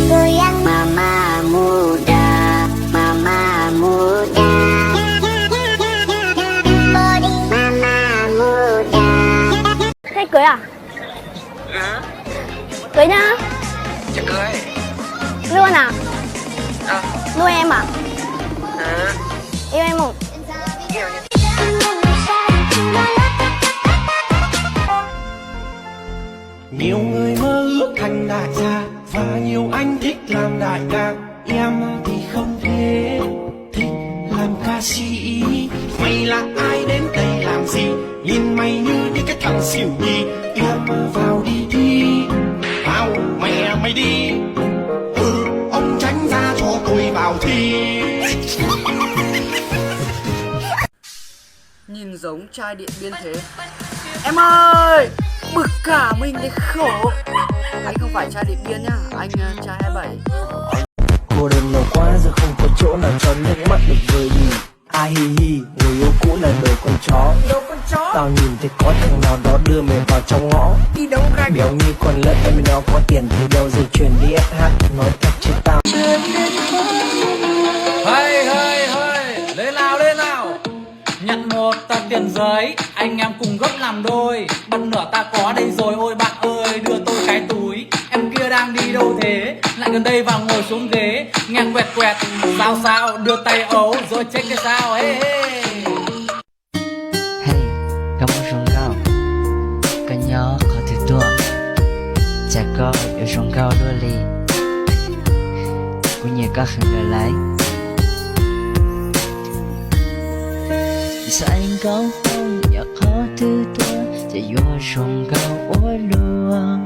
Goyang mama muda, mama muda. Body mama muda. Thế cưới à? Cưới nhá. Chưa cưới. Luôn à? Ờ. Nuôi em à? Yêu em không? Yêu nhỉ. Nhiều người mơ ước thành đại gia và nhiều anh thích làm đại ca. Em thì không thế, thích làm ca sĩ. Mày là ai đến đây làm gì? Nhìn mày như những cái thằng xỉu nhì. Em vào đi thi, vào mẹ mày đi. Ông tránh ra cho tôi vào thi. Nhìn giống trai Điện Biên thế. Em ơi, bực cả mình thấy khổ. Anh không phải trai Điện Biên nhá, anh trai 27. Cô đơn nhiều quá giờ không có chỗ nào cho nước mắt được vơi đi. Ai hi hi, người yêu cũ là đồ con chó. Tao nhìn thấy có thằng nào đó đưa mày vào trong ngõ. Đi đâu ra béo như con lợn em nó có tiền thì đâu dây chuyền đi SH. Nói thật chứ tao. Hey, lên nào. Nhận một tờ tiền giấy, anh em cùng gấp làm đôi. Bận nửa ta có đây rồi, ôi bạn ơi đưa tôi cái túi. Em kia đang đi đâu thế, lại gần đây vào ngồi xuống ghế. Nghe quẹt quẹt, sao đưa tay ấu rồi check cái sao. Hey. Hey, kamu sungkau Kanyo kau tidur Jaga yêu sungkau đua li Punya kau hingga lại. Sao anh có không nhớ khó thứ tua Chỉ vô sông cao ô lùa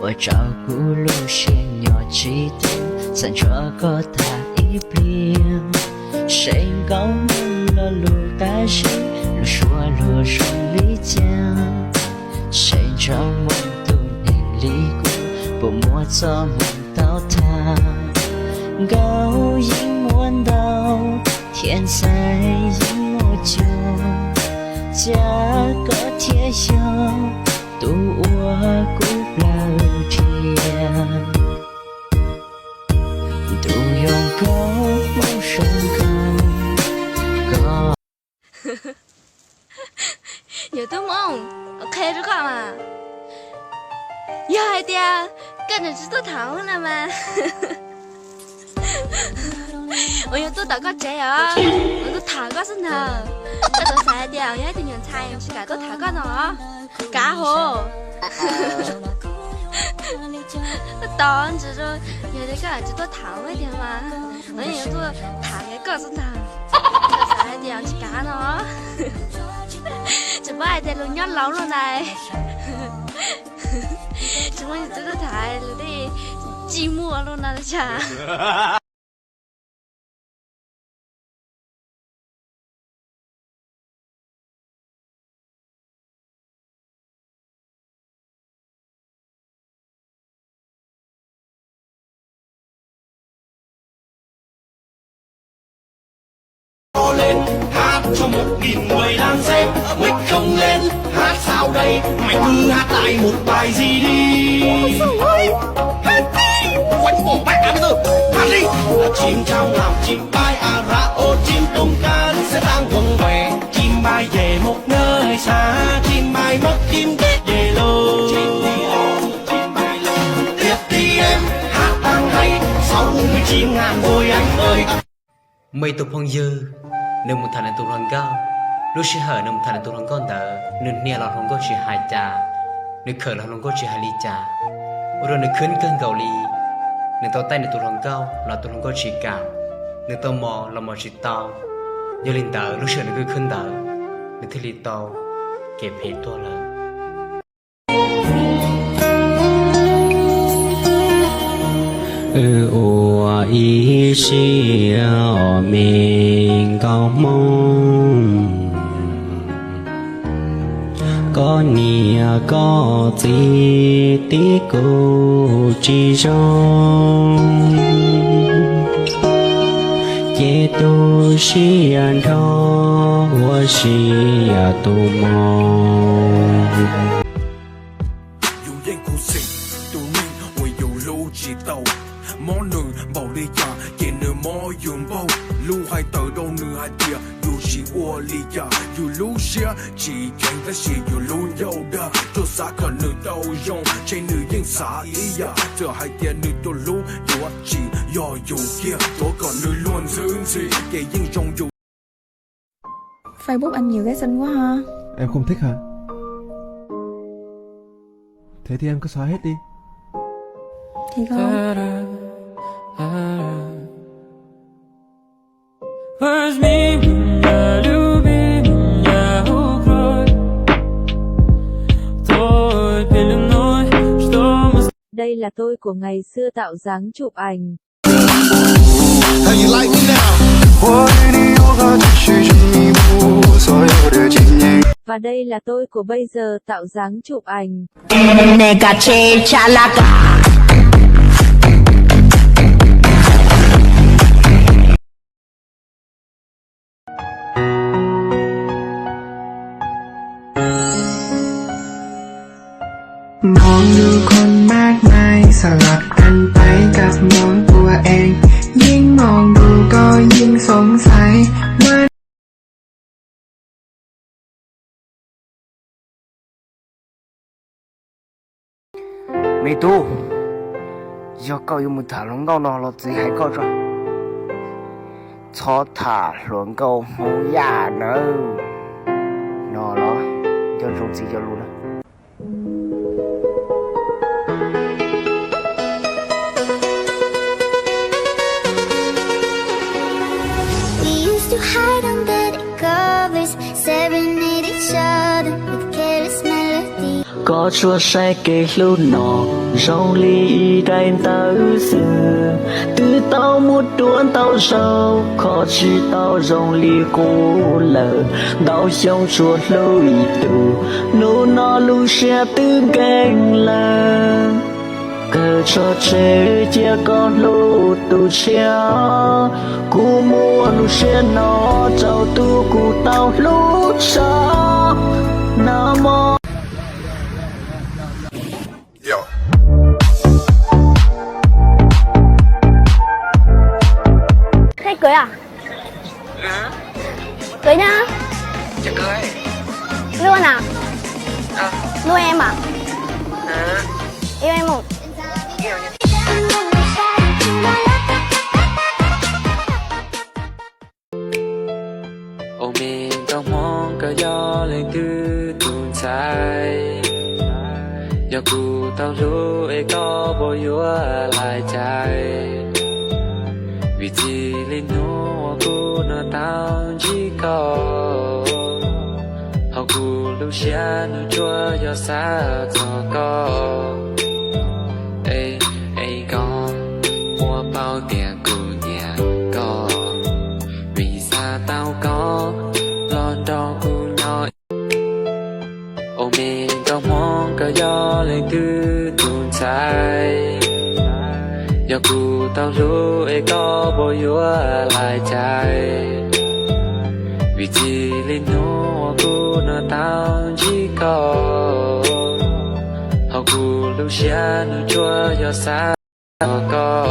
Ô trao cú lù xuyên nhỏ chi tiêu Sẵn cho có thả ý biên Sẽ anh có mong lo lù ta xí Lù xua lù sông lý chàng Sẽ anh cho mong tu nền lý cú Bộ mua cho mong tao tha Gấu dính muôn đau Thiên sai dính một chiều Chả có thiết nhau Tu ua cú lao thiên Tu yong có mong sông cao Có有多梦 OK 就看嘛。呀，孩子啊，跟着知道糖了吗？我有多大个姐啊？我都塔个身头，这都晒掉，有一定人猜，是搞到塔个呢？假好。當住咗有啲個人知道糖一點嘛，我有多糖嘅個身頭，這晒掉是假呢？只不過係條路一樓咯嚟，怎麼你知道睇你啲寂寞咯那cha。Lên hát cho 1.000 người đang xem. Mic không lên hát sao đây, mày cứ hát lại một bài gì đi. Hát đi, quánh bộ mẹ bây giờ, hát đi. Chim trong lòng chim bay à ra ô chim tung can sẽ đang quần què. Chim bay về một nơi xa, chim bay mất chim về lâu. Chim bay lâu, tiếp đi em hát đang hay, 69.000 ngôi anh ơi. Mây tục phong dư nâng một thằng tụi thằng cao lúc xí hở nâng một thằng tụi thằng con tờ nâng nia là thằng có chỉ hai trà nâng khởi là thằng có chỉ hai ly trà rồi nâng khấn cơn gạo ly nâng tao tay nâng tụi thằng cao là tụi thằng có chỉ cảm nâng tao mò là mò chỉ tao giờ linh tờ lúc xí nâng cứ khấn tờ nâng thi ly tao kẹp hết to là ủa ý xiao mình cao mong có nia có gì tí cô chỉ trong chế 你都是然头，我是呀多梦。 dù dân khu sĩ tụ nguyên người dù lưu chỉ tàu món nữ bảo đi nhà kể nữ mò dùng bao lưu hai tờ đâu nữ hai tia dù chỉ ua li ya dù lưu xia chỉ kèn ta chỉ dù lưu dâu đa cho xa cả nữ tàu dùng trên nữ dân xã ý ya chờ hai tia nữ tổ lưu dù chỉ do dù kia tổ còn nữ luôn giữ gì kể dân trong dù Facebook anh nhiều gái xinh quá ha. Em không thích hả? Thế thì em cứ xóa hết đi. Thì không. Đây là tôi của ngày xưa tạo dáng chụp ảnh. Và đây là tôi của bây giờ tạo dáng chụp ảnh.มองดูคนมากมายสลับกันไปกับมองตัวเอง ยิ่งมองดูก็ยิ่งสงสัยว่า mày tu do cậu yêu một thả lông câu nó là gì hay câu rồi cho thả lông câu không ya nữa nó cho trong gì cho luôn á. We used to hide under the covers, serenade each other with careless melody. Có chua say kê lưu nọ rong ly đánh tao xưa từ tao một đuôn tao sâu khó chỉ tao rong ly cô lờ tao xong chuột lâu ý tù nô nó lưu xe tư canh lờ cờ cho chế chia con lô tù chia cú mua lưu xe nó trao tu cú tao lúc xa nam mô. Thế cưới à? Cưới nhá. Chả cưới. Luôn à? À. Nuôi em à? Yêu em không? Yêu nhé. Ôm mình trong mong cờ gió lên từ tuôn trái do cụ tao lũ ấy có bồi dúa lại trái vì chỉ lên nô cụ nó tao chỉ có họ cụ lúc xa nó chua do xa cho có ê ê con mua bao tiền cụ nhà có vì xa tao có lon đo cụ nhỏ ôm mình trong mong cờ gió lên từ tuôn trái do cụ tao lũ ấy có bồi dúa lại trái vì chỉ lên nô cụ nó tao chỉ có họ cụ lúc xa nó chua do xa có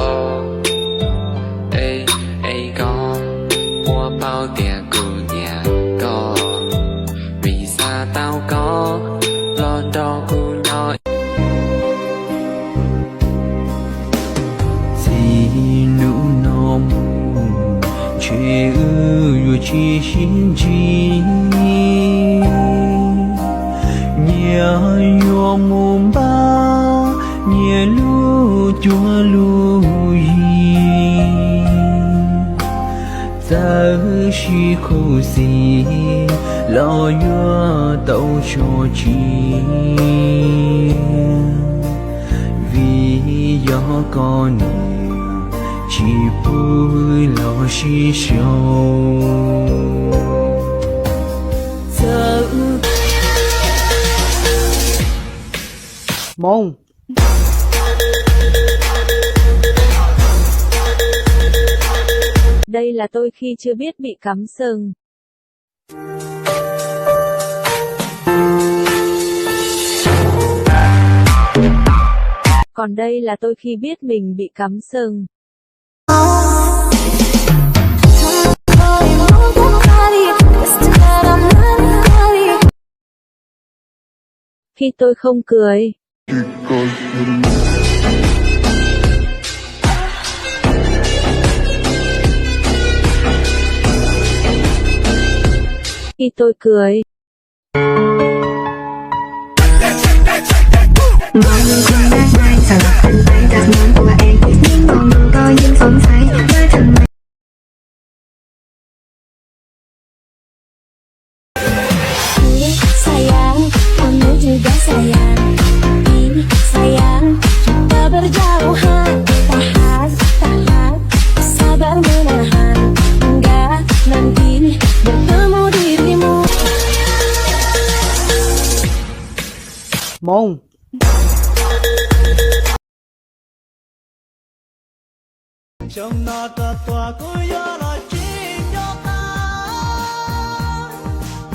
ê ê con mua bao tiền cụ nhà có vì xa tao có lon đo cụ nhỏ chỉ nụ nôm chuyện ư chỉ xin chi nhớ yo mồm ba nhớ lu chua lu yi giờ chỉ khổ gì lo yo tao cho chi vì gió con chỉ vui lo chỉ sâu giờ mông Đây là tôi khi chưa biết bị cắm sừng. Còn đây là tôi khi biết mình bị cắm sừng. Khi tôi không cười. Khi tôi cười. Mọi người cùng đáp lại, giờ là thân tay đặt món của em. Nhưng mọi người có những phóng thái với thằng này. Sayang, kamu juga sayang. Ini sayang, kita berjauhan. Tahan, tahan, sabar menahan. Hingga nanti bertemu dirimu. Môn. Trong nọ ta tòa cô